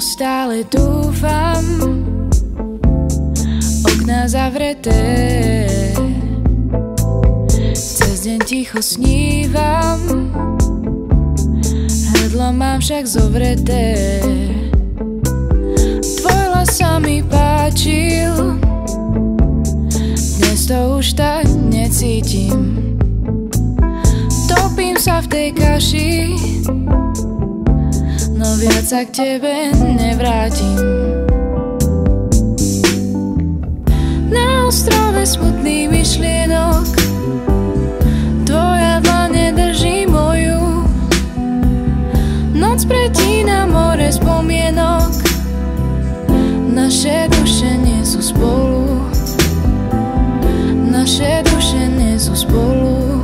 čo stále dúfam, okná zavreté, cez deň ticho snívam, hrdlo mám však zovreté. Tvoj hlas sa mi páčil, dnes to už tak necítim. Topím sa v tej kaši, no viac sa k tebe nevrátim. Na ostrove smutných myšlienok tvoja dlane drží moju. Noc pretína more spomienok, naše duše nie sú spolu, naše duše nie sú spolu.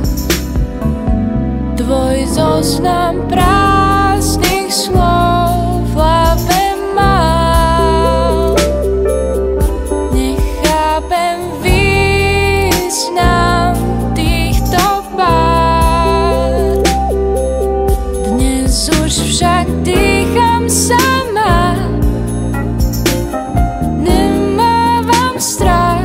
Tvoj zoznam prázdnych slov v hlave mám, nechápem význam týchto pár. Dnes už však dýcham sama, nemávam strach,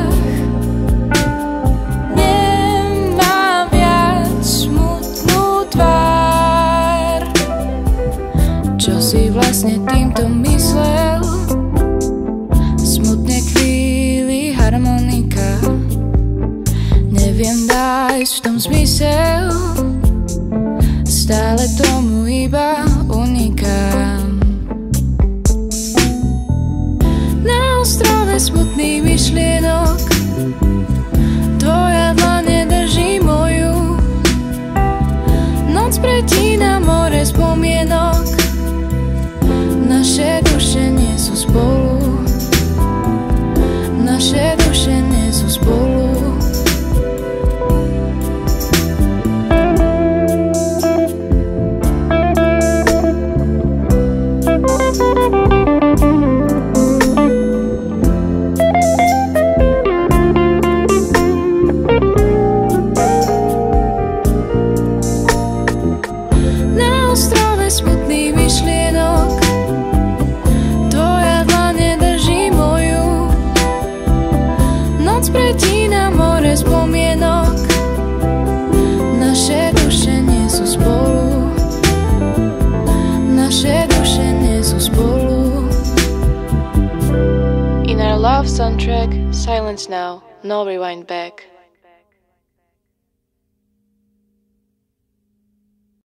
čo si vlastne týmto myslel? Smutne chvíli harmonika, neviem nájsť v tom zmysel, stále tomu iba unikám. Na ostrove smutných myšlienok tvoja dlane drží moju. Noc pretína more spomienok, naše duše nie sú spolu, naše duše nie sú spolu. Na ostrove smutných myšlienok pretína more spomienok, naše duše nie sú spolu, naše duše nie sú spolu. In our love soundtrack, silence now, no rewind back.